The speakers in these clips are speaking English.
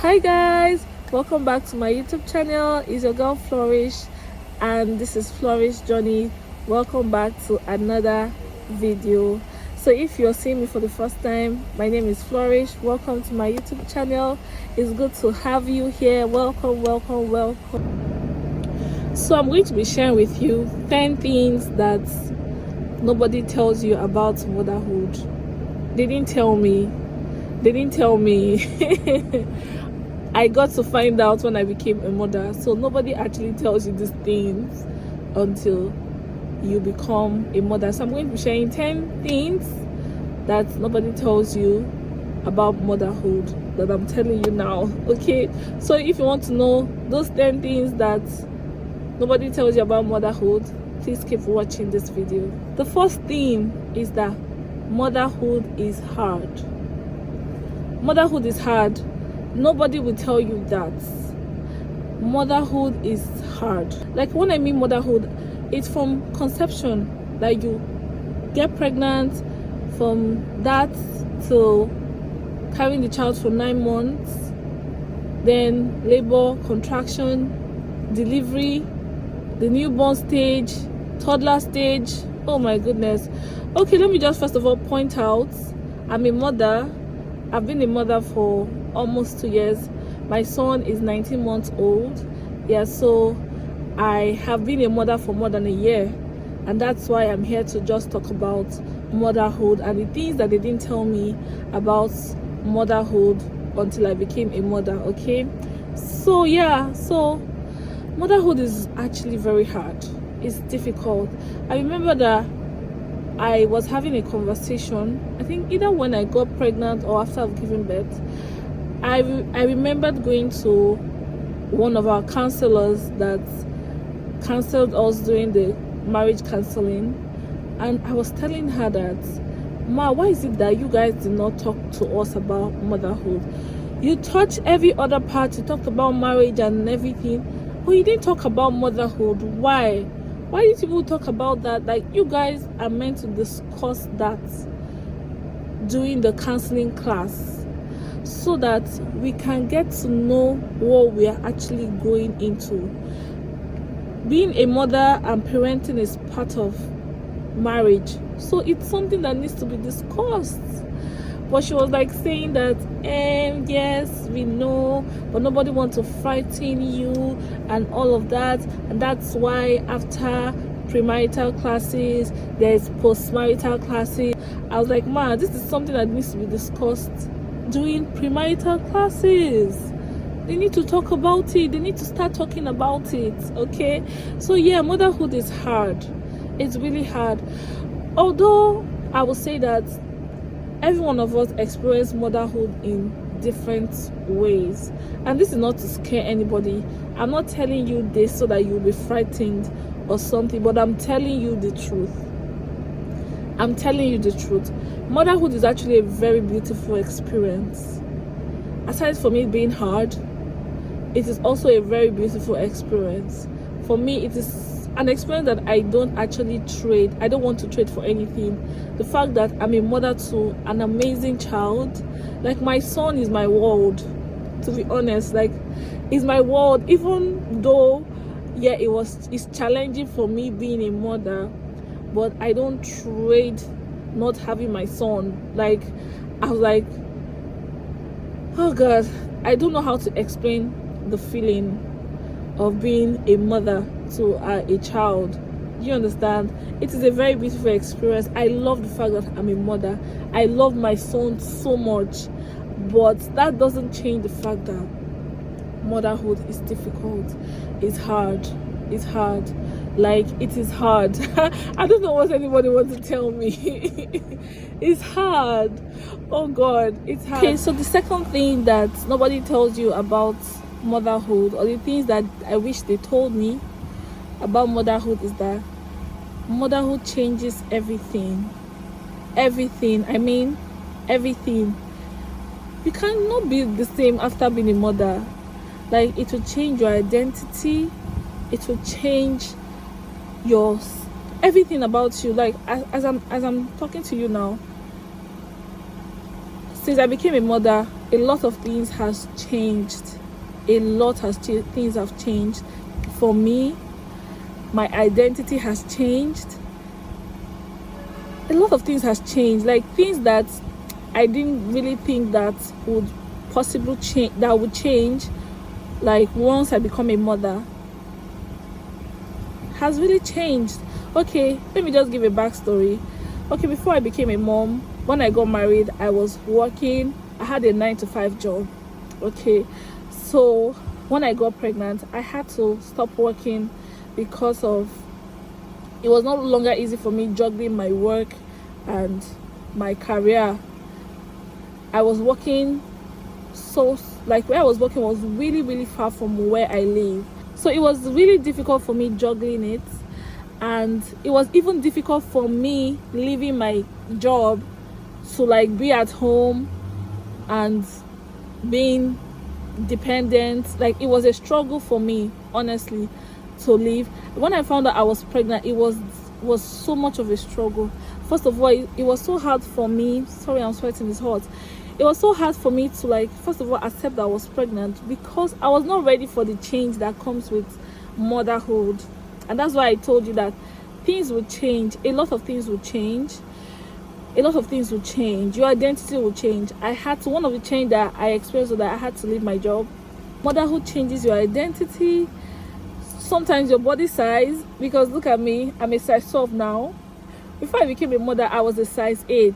Hi guys, welcome back to my YouTube channel. It's your girl Flourish and this is Flourish Journey. Welcome back to another video. So if you're seeing me for the first time, my name is Flourish. Welcome to my YouTube channel. It's good to have you here. Welcome. So I'm going to be sharing with you 10 things that nobody tells you about motherhood. They didn't tell me. I got to find out when I became a mother. So nobody actually tells you these things until you become a mother. So I'm going to be sharing 10 things that nobody tells you about motherhood that I'm telling you now. Okay, so if you want to know those 10 things that nobody tells you about motherhood, please keep watching this video. The first thing is that motherhood is hard. Motherhood is hard. Nobody will tell you that. Motherhood is hard. Like when I mean motherhood, it's from conception, like you get pregnant, from that till carrying the child for 9 months, then labor, contraction, delivery, the newborn stage, toddler stage. Oh my goodness. Okay, let me just first of all point out, I'm a mother. I've been a mother for almost 2 years. My son is 19 months old. Yeah, so I have been a mother for more than a year, and that's why I'm here to just talk about motherhood and the things that they didn't tell me about motherhood until I became a mother. Okay, so yeah, so motherhood is actually very hard. It's difficult. I remember that I was having a conversation, I think either when I got pregnant or after I've given birth. I remembered going to one of our counselors that counseled us during the marriage counseling, and I was telling her that, Ma, why is it that you guys did not talk to us about motherhood? You touched every other part, you talked about marriage and everything, but you didn't talk about motherhood. Why did people talk about that? Like, you guys are meant to discuss that during the counseling class so that we can get to know what we are actually going into. Being a mother and parenting is part of marriage, so it's something that needs to be discussed. But she was like saying that, yes, we know, but nobody wants to frighten you and all of that. And that's why after premarital classes, there's postmarital classes. I was like, Ma, this is something that needs to be discussed during premarital classes. They need to talk about it. They need to start talking about it, okay? So yeah, motherhood is hard. It's really hard. Although I will say that every one of us experience motherhood in different ways, and this is not to scare anybody. I'm not telling you this so that you'll be frightened or something, but I'm telling you the truth. Motherhood is actually a very beautiful experience. Aside from it being hard, it is also a very beautiful experience. For me, it is an experience that I don't actually trade. I don't want to trade for anything. The fact that I'm a mother to an amazing child, like my son is my world, to be honest. Like, is my world, even though yeah, it's challenging for me being a mother, but I don't trade not having my son. Like, I was like, oh God, I don't know how to explain the feeling of being a mother to a child. You understand? It is a very beautiful experience. I love the fact that I'm a mother. I love my son so much, but that doesn't change the fact that motherhood is difficult. It's hard. Like, it is hard. I don't know what anybody wants to tell me. It's hard. Oh God, it's hard. Okay, so the second thing that nobody tells you about motherhood, or the things that I wish they told me about motherhood, is that motherhood changes everything. I mean everything. You cannot be the same after being a mother. Like, it will change your identity, it will change your everything about you. Like, as I'm talking to you now, since I became a mother, a lot of things has changed. A lot has changed. Things have changed for me. My identity has changed. A lot of things has changed, like things that I didn't really think that would possibly change, that would change, like once I become a mother, has really changed. Okay, let me just give a backstory. Okay, before I became a mom, when I got married, I was working. I had a 9-to-5 job. Okay, so when I got pregnant, I had to stop working because of it was no longer easy for me juggling my work and my career. I was working, so like where I was working was really far from where I live, so it was really difficult for me juggling it. And it was even difficult for me leaving my job to like be at home and being dependent. Like it was a struggle for me, honestly, to leave. When I found out I was pregnant, it was so much of a struggle. First of all, it was so hard for me. Sorry, I'm sweating, it's hot. It was so hard for me to like, first of all, accept that I was pregnant, because I was not ready for the change that comes with motherhood. And that's why I told you that things will change. A lot of things will change. A lot of things will change. Your identity will change. One of the change that I experienced was that I had to leave my job. Motherhood changes your identity, sometimes your body size, because look at me, I'm a size 12 now. Before I became a mother, I was a size 8.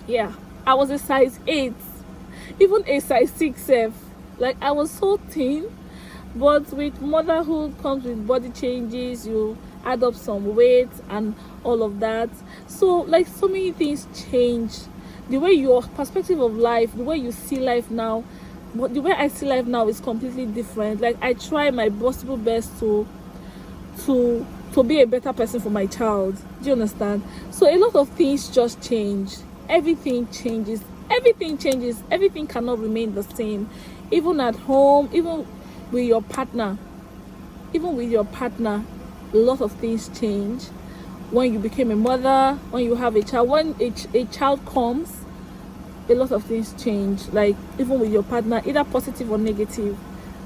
Yeah, I was a size 8, even a size 6 F. Like I was so thin. But with motherhood comes with body changes. You add up some weight and all of that. So like so many things change. The way your perspective of life, the way you see life now, the way I see life now is completely different. Like I try my possible best to be a better person for my child. Do you understand? So a lot of things just change. Everything changes. Everything changes. Everything cannot remain the same. Even at home, even with your partner, a lot of things change. When you became a mother, when you have a child, when a child comes, a lot of things change. Like even with your partner, either positive or negative,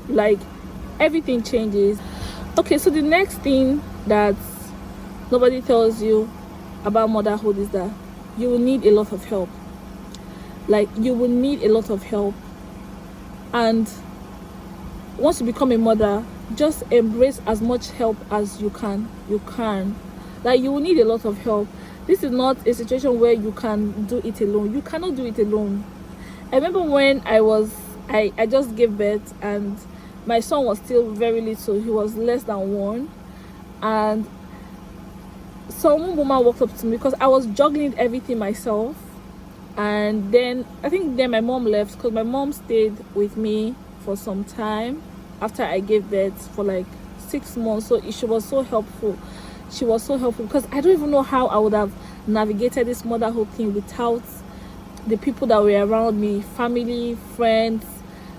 like everything changes. Okay, so the next thing that nobody tells you about motherhood is that you will need a lot of help. Like you will need a lot of help. And once you become a mother, just embrace as much help as you can. Like you will need a lot of help. This is not a situation where you can do it alone. You cannot do it alone. I remember when I just gave birth and my son was still very little. He was less than 1, and some woman walked up to me because I was juggling everything myself. And then I think my mom left, because my mom stayed with me for some time after I gave birth for like 6 months. So she was so helpful. She was so helpful because I don't even know how I would have navigated this motherhood thing without the people that were around me, family, friends,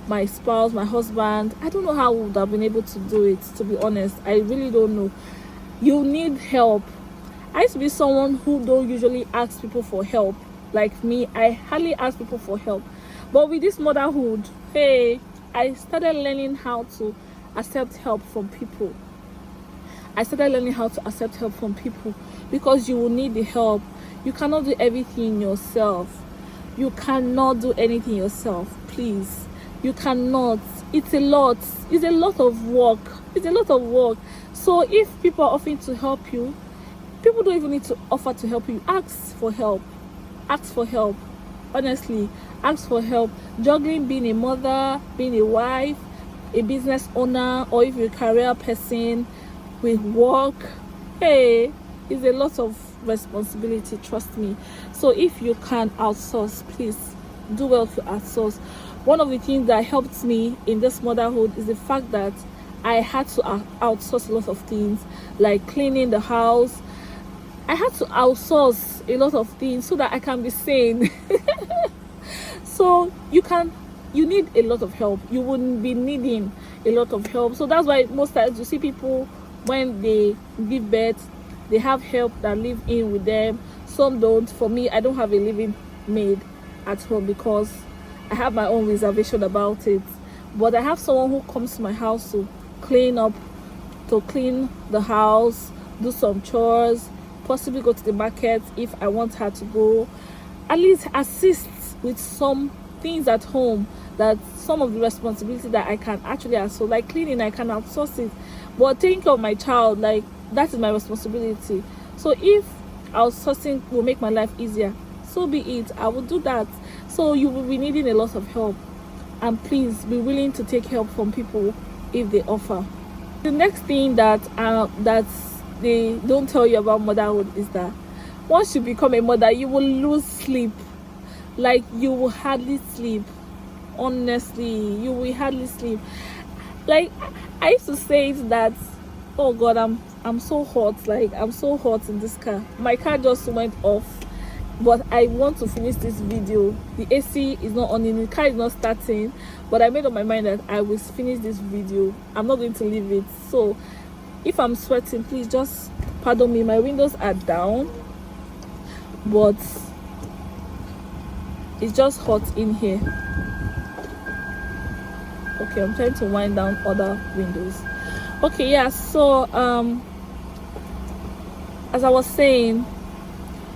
my spouse, my husband. I don't know how I would have been able to do it, to be honest. I really don't know. You need help. I used to be someone who don't usually ask people for help. Like me, I hardly ask people for help. But with this motherhood, hey, I started learning how to accept help from people. Because you will need the help. You cannot do everything yourself. Please. You cannot. It's a lot of work. So if people are offering to help you, people don't even need to offer to help you. Ask for help. Honestly, ask for help. Juggling being a mother, being a wife, a business owner, or if you're a career person with work, hey, it's a lot of responsibility, trust me. So if you can outsource, please do well to outsource. One of the things that helped me in this motherhood is the fact that I had to outsource a lot of things, like cleaning the house. I had to outsource a lot of things so that I can be sane. So you need a lot of help. You wouldn't be needing a lot of help. So that's why most times you see people, when they give birth, they have help that live in with them. Some don't. For me, I don't have a living maid at home because I have my own reservation about it. But I have someone who comes to my house to clean the house, do some chores, possibly go to the market if I want her to go, at least assist with some things at home, that some of the responsibility that I can actually outsource, like cleaning, I can outsource it. But taking care of my child, like, that is my responsibility. So if outsourcing will make my life easier, so be it. I will do that. So you will be needing a lot of help, and please be willing to take help from people if they offer. The next thing that they don't tell you about motherhood is that once you become a mother, you will lose sleep. Like, you will hardly sleep. Honestly, you will hardly sleep. Like, I used to say that, oh God, I'm so hot. Like, I'm so hot in this car. My car just went off, but I want to finish this video. The AC is not on, the car is not starting, but I made up my mind that I will finish this video. I'm not going to leave it. So if I'm sweating, please just pardon me. My windows are down, but it's just hot in here. Okay, I'm trying to wind down other windows. Okay, yeah, so as I was saying,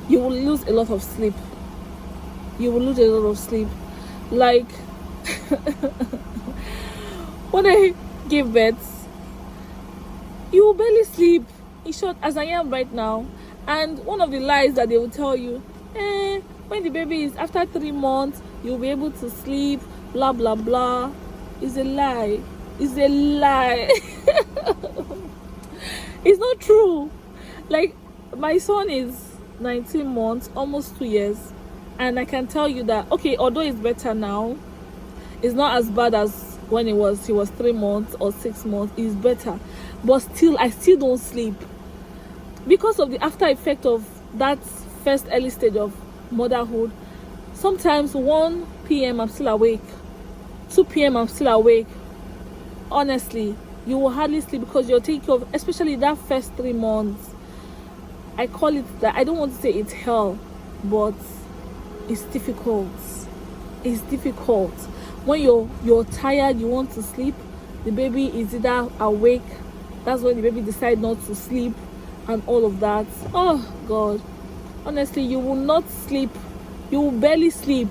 you will lose a lot of sleep. You will lose a lot of sleep. Like, when I give birth, you will barely sleep. In short, as I am right now. And one of the lies that they will tell you, when the baby is after 3 months, you'll be able to sleep, blah blah blah, is a lie. It's a lie. It's not true. Like, my son is 19 months, almost 2 years, and I can tell you that, okay, although it's better now, it's not as bad as when he was 3 months or 6 months. It's better, but still, I still don't sleep because of the after effect of that first early stage of motherhood. Sometimes 1 p.m. I'm still awake, 2 p.m. I'm still awake. Honestly, you will hardly sleep because you're taking care of, especially that first 3 months. I call it that. I don't want to say it's hell, but it's difficult. It's difficult when you're tired, you want to sleep, the baby is either awake, that's when the baby decides not to sleep, and all of that. Oh God, honestly, you will not sleep. You will barely sleep.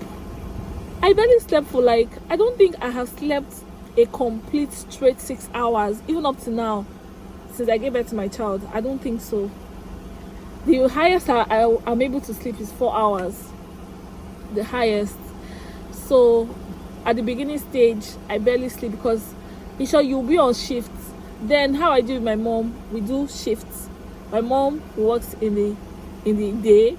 I barely slept for, like, I don't think I have slept a complete straight 6 hours, even up to now, since I gave birth to my child. I don't think so. The highest I'm able to sleep is 4 hours. The highest. So at the beginning stage, I barely sleep because, in short, you'll be on shifts. Then how I do with my mom, we do shifts. My mom works in the day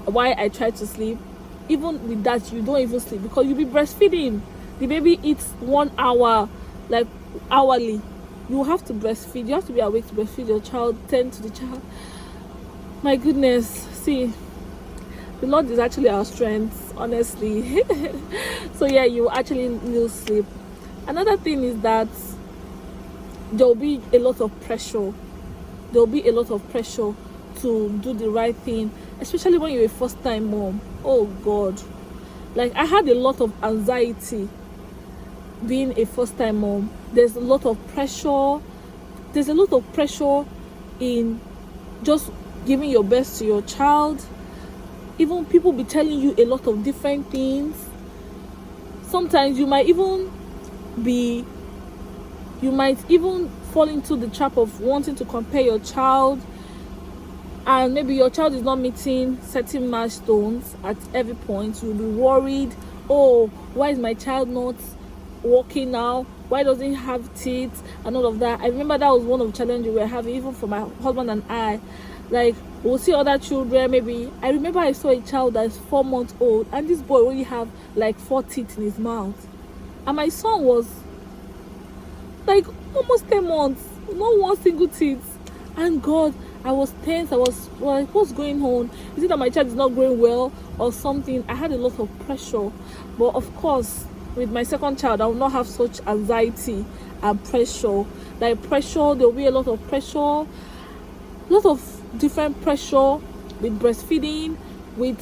while I try to sleep. Even with that, you don't even sleep because you'll be breastfeeding. The baby eats 1 hour, like, hourly. You have to breastfeed. You have to be awake to breastfeed your child, tend to the child. My goodness, see, the Lord is actually our strength, honestly. So yeah, you actually lose sleep. Another thing is that there will be a lot of pressure. There will be a lot of pressure to do the right thing, especially when you're a first-time mom. Oh God, like, I had a lot of anxiety being a first-time mom. There's a lot of pressure. There's a lot of pressure in just giving your best to your child. Even people be telling you a lot of different things. Sometimes you might even fall into the trap of wanting to compare your child, and maybe your child is not meeting certain milestones at every point. You'll be worried, oh, why is my child not walking now? Why doesn't he have teeth and all of that? I remember that was one of the challenges we were having, even for my husband and I. Like, we'll see other children, maybe. I remember I saw a child that's 4 months old, and this boy only have like 4 teeth in his mouth, and my son was like almost 10 months, not one single teeth. And God, I was tense. I was like, what's going on? Is it that my child is not growing well or something? I had a lot of pressure. But of course, with my second child, I will not have such anxiety and pressure. Like, pressure, there will be a lot of pressure, a lot of different pressure with breastfeeding, with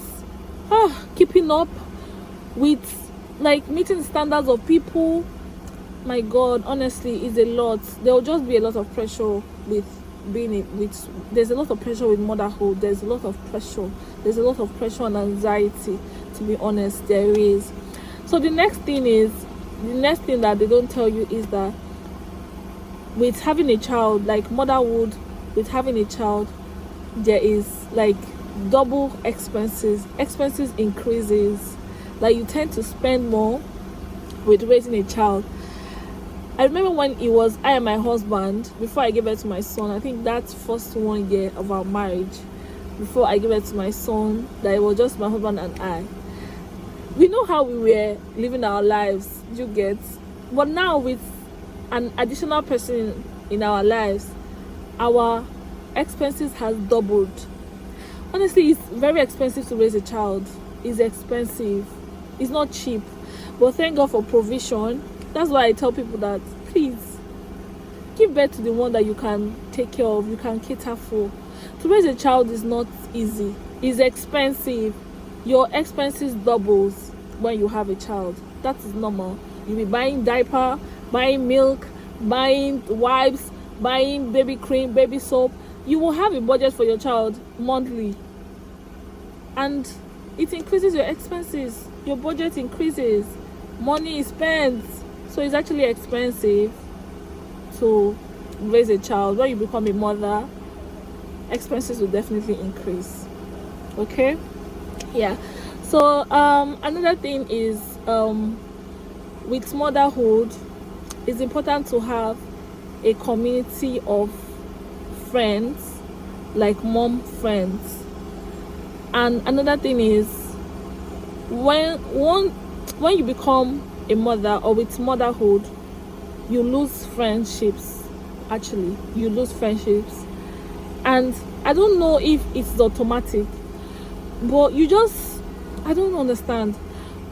keeping up, with like meeting the standards of people. My God, honestly, is a lot. There will just be a lot of pressure with there's a lot of pressure with motherhood. There's a lot of pressure and anxiety, to be honest. There is. So the next thing that they don't tell you is that with having a child, like motherhood, with having a child, there is like double expenses increases. Like you tend to spend more with raising a child. I remember when it was I and my husband, before I gave birth to my son, I think that first 1 year of our marriage, before I gave birth to my son, that it was just my husband and I. We know how we were living our lives, you get. But now with an additional person in our lives, our expenses has doubled. Honestly, it's very expensive to raise a child. It's expensive. It's not cheap. But thank God for provision. That's why I tell people that please give birth to the one that you can take care of, you can cater for. To raise a child is not easy. It's expensive. Your expenses doubles when you have a child. That is normal. You'll be buying diaper, buying milk, buying wipes, buying baby cream, baby soap. You will have a budget for your child monthly, and it increases your expenses. Your budget increases, money is spent. So it's actually expensive to raise a child. When you become a mother, expenses will definitely increase. Okay, yeah. So another thing is with motherhood, it's important to have a community of friends, like mom friends. And another thing is when you become a mother, or with motherhood, you lose friendships. Actually, you lose friendships, and I don't know if it's automatic, but I don't understand.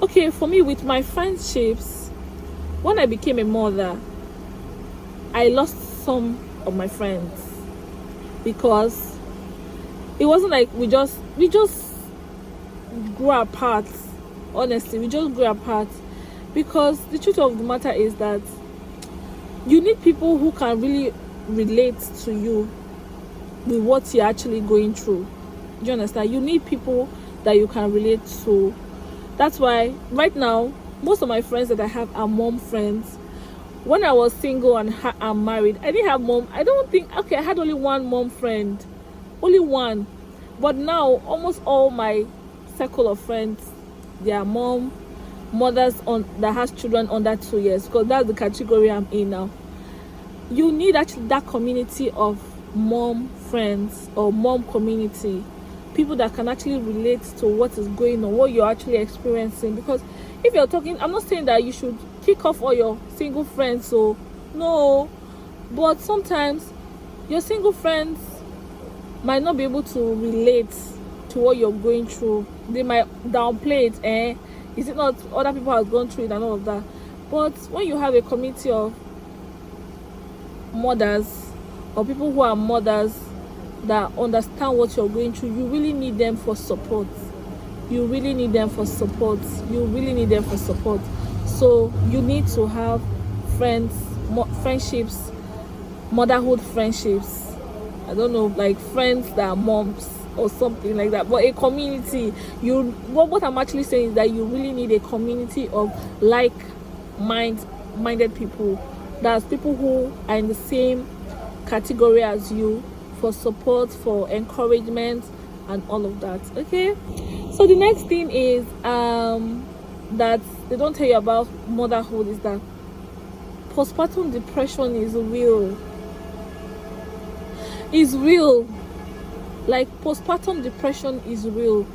Okay, for me, with my friendships, when I became a mother, I lost some of my friends, because it wasn't like we just grew apart. Honestly, we just grew apart. Because the truth of the matter is that you need people who can really relate to you with what you're actually going through. Do you understand? You need people that you can relate to. That's why right now, most of my friends that I have are mom friends. When I was single and I'm married, I didn't have mom. I had only one mom friend. Only one. But now, almost all my circle of friends, they are mothers that has children under 2 years, because that's the category I'm in now. You need actually that community of mom friends or mom community, people that can actually relate to what is going on, what you're actually experiencing. Because if you're talking, I'm not saying that you should kick off all your single friends, so no, but sometimes your single friends might not be able to relate to what you're going through. They might downplay it, is it not other people have gone through it and all of that? But when you have a community of mothers, or people who are mothers that understand what you're going through, you really need them for support. So you need to have friendships, motherhood friendships. I don't know, like friends that are moms or something like that, but a community. What I'm actually saying is that you really need a community of like-minded people. That's people who are in the same category as you, for support, for encouragement, and all of that. Okay, so the next thing is that they don't tell you about motherhood is that postpartum depression is real. Like postpartum depression is real,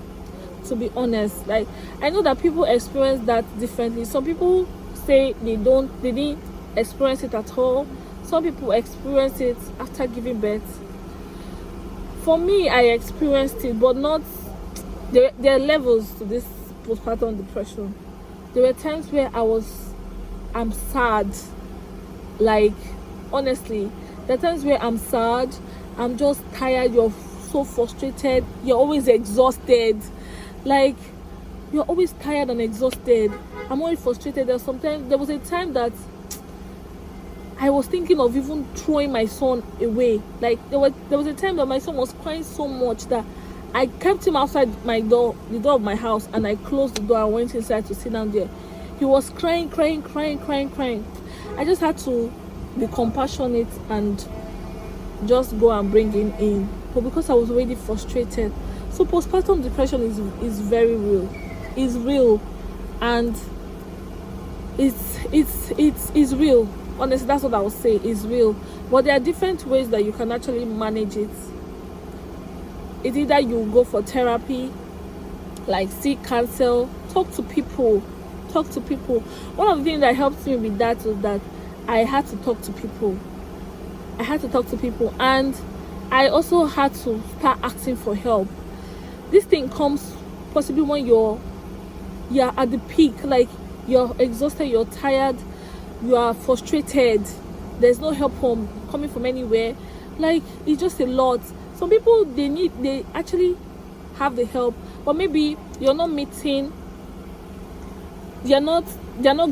to be honest. Like I know that people experience that differently. Some people say they didn't experience it at all. Some people experience it after giving birth. For me, I experienced it, but not there are levels to this postpartum depression. There were times where I'm sad. Like honestly, there are times where I'm sad, I'm just tired, you're so frustrated, you're always exhausted. Like you're always tired and exhausted. I'm always frustrated. There was a time that I was thinking of even throwing my son away. Like there was a time that my son was crying so much that I kept him outside the door of my house, and I closed the door and went inside to sit down there. He was crying. I just had to be compassionate and just go and bring him in. But because I was already frustrated. So postpartum depression is very real. It's real, and it's real. Honestly, that's what I would say. It's real. But there are different ways that you can actually manage it. It's either you go for therapy, like seek counsel, talk to people. One of the things that helped me with that was that I had to talk to people. And I also had to start asking for help. This thing comes possibly when you're at the peak, like you're exhausted, you're tired, you are frustrated, there's no help coming from anywhere. Like, it's just a lot. Some people, they actually have the help, but maybe they're not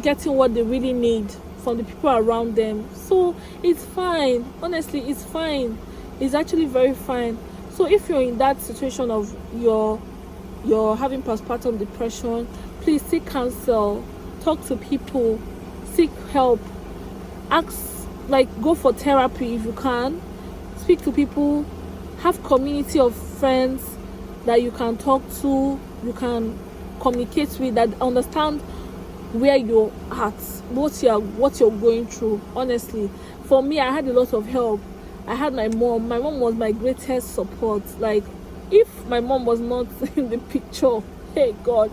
getting what they really need from the people around them. So it's fine. Honestly, it's fine. It's actually very fine. So if you're in that situation of you're having postpartum depression, please seek counsel, talk to people, seek help, go for therapy if you can, speak to people, have community of friends that you can talk to, you can communicate with, that understand where you're at, what you're going through. Honestly, for me, I had a lot of help. I had my mom. My mom was my greatest support. Like, if my mom was not in the picture, hey God,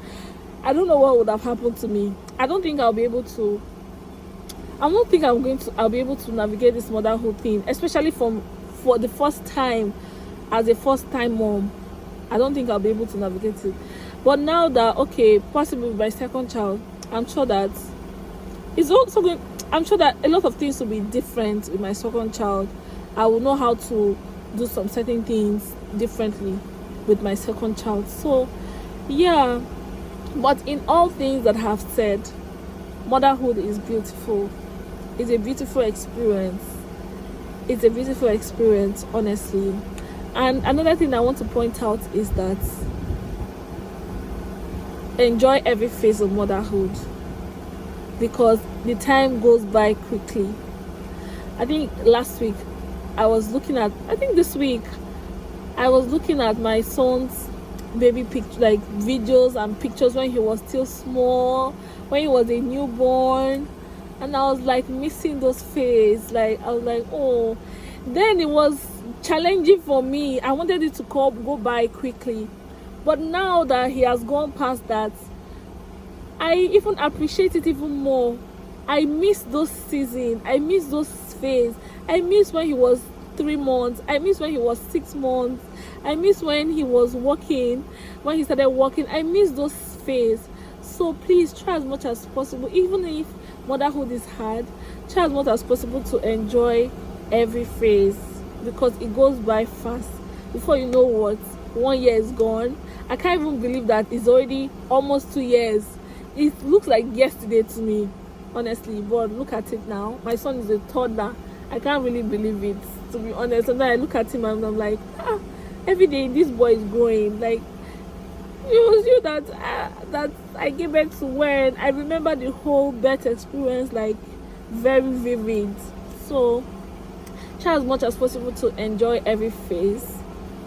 I don't know what would have happened to me. I don't think I'll be able to navigate this motherhood thing, especially for the first time, as a first-time mom. I don't think I'll be able to navigate it. But now that, okay, possibly with my second child, I'm sure that a lot of things will be different with my second child. I will know how to do some certain things differently with my second child. So yeah, but in all things that I have said, motherhood is beautiful. It's a beautiful experience. It's a beautiful experience, honestly. And another thing I want to point out is that enjoy every phase of motherhood, because the time goes by quickly. I think this week I was looking at my son's baby picture, like videos and pictures when he was still small, when he was a newborn, and I was like missing those phases. Like, I was like, oh, then it was challenging for me. I wanted it to go by quickly, but now that he has gone past that, I even appreciate it even more. I miss those seasons. I miss those phases. I miss when he was 3 months. I miss when he was 6 months. I miss when he was walking, when he started walking. I miss those phases. So please try as much as possible, even if motherhood is hard, try as much as possible to enjoy every phase, because it goes by fast. Before you know what, 1 year is gone. I can't even believe that it's already almost 2 years. It looks like yesterday to me, honestly, but look at it now. My son is a toddler. I can't really believe it, to be honest. And then I look at him and I'm like, every day this boy is growing. Like, it was you that I gave birth to when. I remember the whole birth experience, like, very vivid. So try as much as possible to enjoy every phase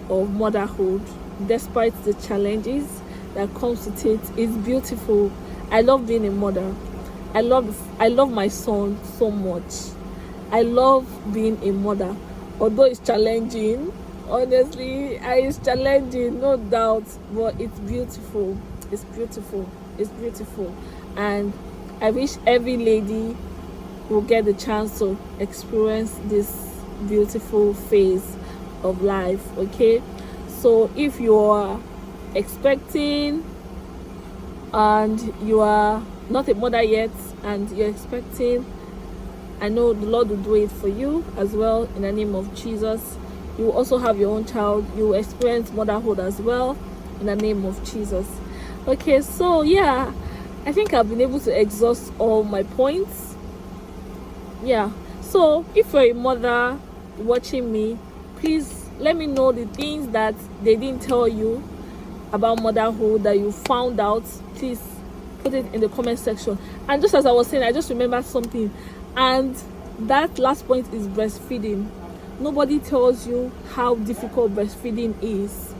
of motherhood, despite the challenges that comes with it. It's beautiful. I love being a mother. I love my son so much. I love being a mother, although it's challenging. Honestly, it's challenging, no doubt, but it's beautiful. It's beautiful. It's beautiful. And I wish every lady will get the chance to experience this beautiful phase of life. Okay, so if you are expecting and you are not a mother yet and you're expecting, I know the Lord will do it for you as well, in the name of Jesus. You will also have your own child. You will experience motherhood as well, in the name of Jesus. Okay, so yeah, I think I've been able to exhaust all my points. Yeah, so if you're a mother watching me, please let me know the things that they didn't tell you about motherhood that you found out. Please put it in the comment section. And just as I was saying, I just remembered something, and that last point is breastfeeding. Nobody tells you how difficult breastfeeding is.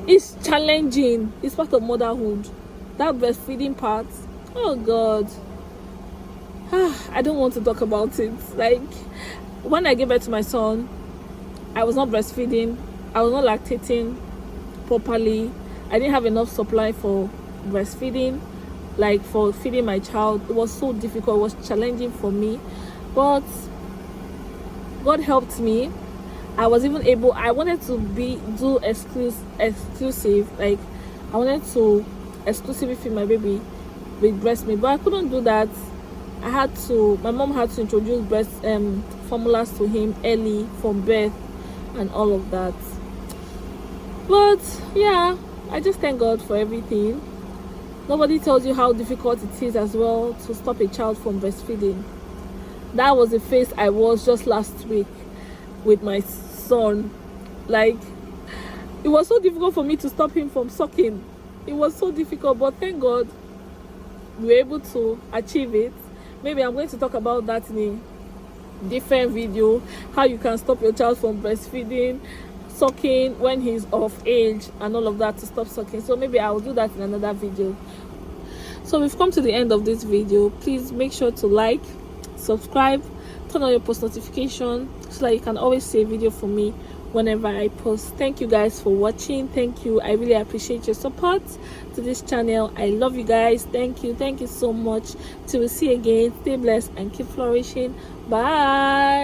It's challenging. It's part of motherhood. That breastfeeding part, oh god, I don't want to talk about it. Like, when I gave birth to my son, I was not breastfeeding, I was not lactating properly, I didn't have enough supply for breastfeeding, like for feeding my child. It was so difficult, it was challenging for me, but God helped me. I was even able, I wanted to do exclusive, like I wanted to exclusively feed my baby with breast milk, but I couldn't do that. My mom had to introduce breast formulas to him early from birth and all of that. But yeah, I just thank God for everything. Nobody tells you how difficult it is as well to stop a child from breastfeeding. That was the phase I was just last week with my son. Like, it was so difficult for me to stop him from sucking. It was so difficult, but thank God we were able to achieve it. Maybe I'm going to talk about that in a different video, how you can stop your child from breastfeeding, sucking when he's of age, and all of that, to stop sucking. So maybe I'll do that in another video. So we've come to the end of this video. Please make sure to like, subscribe, turn on your post notification so that you can always see a video from me whenever I post. Thank you guys for watching. Thank you. I really appreciate your support to this channel. I love you guys. Thank you so much. Till we see you again, stay blessed and keep flourishing. Bye.